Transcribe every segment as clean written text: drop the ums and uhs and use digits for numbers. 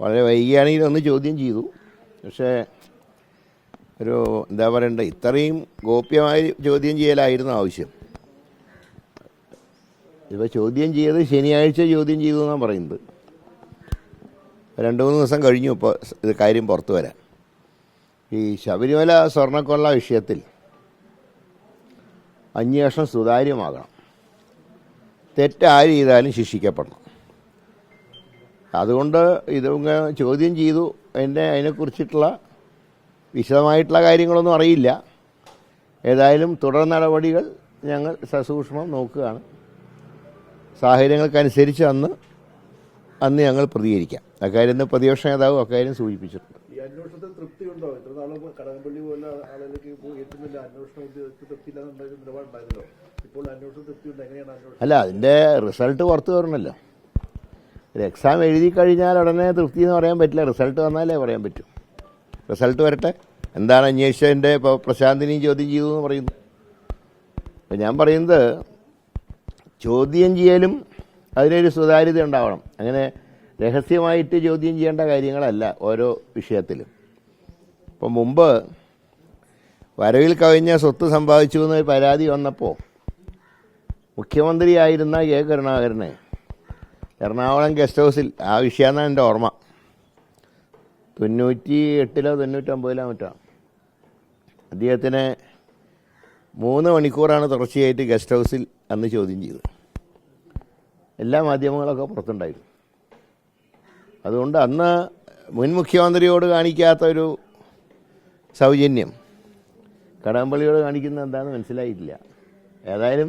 വളരെ വൈകിയാണെങ്കിൽ ഒന്ന് ചോദ്യം ചെയ്തു. പക്ഷേ ഒരു എന്താ പറയണ്ടേ, ഇത്രയും ഗോപ്യമായി ചോദ്യം ചെയ്യലായിരുന്നു ആവശ്യം. ഇപ്പോൾ ചോദ്യം ചെയ്ത് ശനിയാഴ്ച ചോദ്യം ചെയ്തു എന്നാണ് പറയുന്നത്. 2-3 ദിവസം കഴിഞ്ഞു ഇപ്പോൾ ഇത് കാര്യം പുറത്തു വരാൻ. ഈ ശബരിമല സ്വർണ്ണക്കൊള്ള വിഷയത്തിൽ അന്വേഷണം സുതാര്യമാകണം. തെറ്റാര് ചെയ്താലും ശിക്ഷിക്കപ്പെടണം. അതുകൊണ്ട് ഇതൊക്കെ ചോദ്യം ചെയ്തു. അതിനെക്കുറിച്ചിട്ടുള്ള വിശദമായിട്ടുള്ള കാര്യങ്ങളൊന്നും അറിയില്ല. ഏതായാലും തുടർ നടപടികൾ ഞങ്ങൾ സസൂക്ഷ്മം നോക്കുകയാണ്. സാഹചര്യങ്ങൾക്കനുസരിച്ച് അന്ന് ഞങ്ങൾ പ്രതികരിക്കാം. അക്കാര്യം പ്രതിപക്ഷ നേതാവ് അക്കാര്യം സൂചിപ്പിച്ചിട്ടുണ്ട്. ഈ അന്വേഷണത്തിൽ തൃപ്തിയുണ്ടോ? ഇത്ര നാളും കടകംപള്ളി പോലെ ആളുകൾക്ക് എത്തുന്നില്ല, അന്വേഷണം തൃപ്തിയില്ലാന്നുണ്ടായിരുന്ന നിലപാടുണ്ടായിരുന്നല്ലോ. ഇപ്പോൾ അന്വേഷണം തൃപ്തിയുണ്ട്. എങ്ങനെയാണ് അന്വേഷണം? അല്ല, അതിൻ്റെ റിസൾട്ട് പുറത്ത് വരണമല്ലോ. ഒരു എക്സാം എഴുതി കഴിഞ്ഞാൽ ഉടനെ തൃപ്തി എന്ന് പറയാൻ പറ്റില്ല. റിസൾട്ട് വന്നാലേ പറയാൻ പറ്റൂ. റിസൾട്ട് വരട്ടെ. എന്താണ് അന്വേഷിച്ചതിൻ്റെ ഇപ്പോൾ പ്രശാന്തിനെയും ചോദ്യം ചെയ്തു എന്ന് പറയുന്നു. അപ്പം ഞാൻ പറയുന്നത്, ചോദ്യം ചെയ്യലും അതിനൊരു സുതാര്യത ഉണ്ടാവണം. അങ്ങനെ രഹസ്യമായിട്ട് ചോദ്യം ചെയ്യേണ്ട കാര്യങ്ങളല്ല ഓരോ വിഷയത്തിലും. ഇപ്പം മുമ്പ് വരവിൽ കവിഞ്ഞ സ്വത്ത് സമ്പാദിച്ചു എന്ന് പരാതി വന്നപ്പോൾ മുഖ്യമന്ത്രിയായിരുന്ന കെ കരുണാകരനെ എറണാകുളം ഗസ്റ്റ് ഹൗസിൽ, ആ വിഷയമാണ് എൻ്റെ ഓർമ്മ, 98-ലോ 99-ലോ മറ്റാണ്, അദ്ദേഹത്തിനെ 3 മണിക്കൂറാണ് തുടർച്ചയായിട്ട് ഗസ്റ്റ് ഹൗസിൽ അന്ന് ചോദ്യം ചെയ്തത്. എല്ലാ മാധ്യമങ്ങളൊക്കെ പുറത്തുണ്ടായിരുന്നു. അതുകൊണ്ട് അന്ന് മുൻ മുഖ്യമന്ത്രിയോട് കാണിക്കാത്ത ഒരു സൗജന്യം കടകംപള്ളിയോട് കാണിക്കുന്നത് എന്താണെന്ന് മനസ്സിലായിട്ടില്ല. ഏതായാലും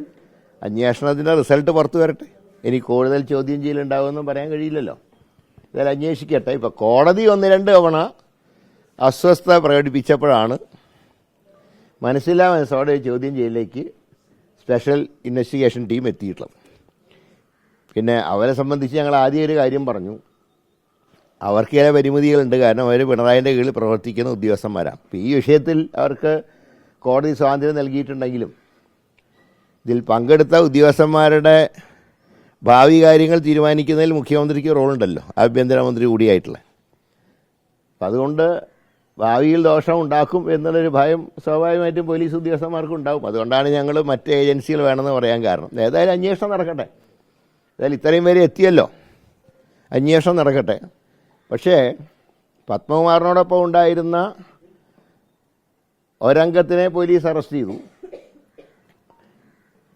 അന്വേഷണത്തിൻ്റെ റിസൾട്ട് പുറത്തു വരട്ടെ. ഇനി കൂടുതൽ ചോദ്യം ചെയ്യലുണ്ടാകുമെന്നും പറയാൻ കഴിയില്ലല്ലോ. ഇതായാലും അന്വേഷിക്കട്ടെ. ഇപ്പോൾ കോടതി 1-2 തവണ അസ്വസ്ഥത പ്രകടിപ്പിച്ചപ്പോഴാണ് മനസ്സോടെ ചോദ്യം ചെയ്യലിലേക്ക് സ്പെഷ്യൽ ഇൻവെസ്റ്റിഗേഷൻ ടീം എത്തിയിട്ടുള്ളത്. പിന്നെ അവരെ സംബന്ധിച്ച് ഞങ്ങൾ ആദ്യം ഒരു കാര്യം പറഞ്ഞു, അവർക്ക് ചില പരിമിതികളുണ്ട്. കാരണം അവർ പിണറായിൻ്റെ കീഴിൽ പ്രവർത്തിക്കുന്ന ഉദ്യോഗസ്ഥന്മാരാണ്. ഇപ്പോൾ ഈ വിഷയത്തിൽ അവർക്ക് കോടതി സ്വാതന്ത്ര്യം നൽകിയിട്ടുണ്ടെങ്കിലും ഇതിൽ പങ്കെടുത്ത ഉദ്യോഗസ്ഥന്മാരുടെ ഭാവി കാര്യങ്ങൾ തീരുമാനിക്കുന്നതിൽ മുഖ്യമന്ത്രിക്ക് റോളുണ്ടല്ലോ, ആഭ്യന്തരമന്ത്രി കൂടിയായിട്ടുള്ള. അപ്പം അതുകൊണ്ട് ഭാവിയിൽ ദോഷം ഉണ്ടാക്കും എന്നുള്ളൊരു ഭയം സ്വാഭാവികമായിട്ടും പോലീസ് ഉദ്യോഗസ്ഥന്മാർക്കും ഉണ്ടാകും. അതുകൊണ്ടാണ് ഞങ്ങൾ മറ്റ് ഏജൻസികൾ വേണമെന്ന് പറയാൻ കാരണം. ഏതായാലും അന്വേഷണം നടക്കട്ടെ. ഏതായാലും ഇത്രയും വരെ എത്തിയല്ലോ, അന്വേഷണം നടക്കട്ടെ. പക്ഷേ പത്മകുമാറിനോടൊപ്പം ഉണ്ടായിരുന്ന ഒരംഗത്തിനെ പോലീസ് അറസ്റ്റ് ചെയ്തു.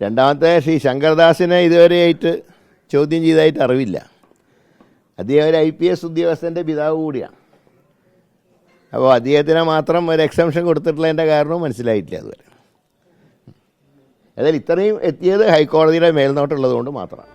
രണ്ടാമത്തെ ശ്രീ ശങ്കർദാസിനെ ഇതുവരെയായിട്ട് ചോദ്യം ചെയ്തതായിട്ട് അറിവില്ല. അദ്ദേഹം ഒരു IPS ഉദ്യോഗസ്ഥൻ്റെ പിതാവ് കൂടിയാണ്. അപ്പോൾ അദ്ദേഹത്തിന് മാത്രം ഒരു എക്സംഷൻ കൊടുത്തിട്ടുള്ളതിൻ്റെ കാരണവും മനസ്സിലായിട്ടില്ല അതുവരെ. ഏതായാലും ഇത്രയും എത്തിയത് ഹൈക്കോടതിയുടെ മേൽനോട്ടുള്ളത് കൊണ്ട് മാത്രമാണ്.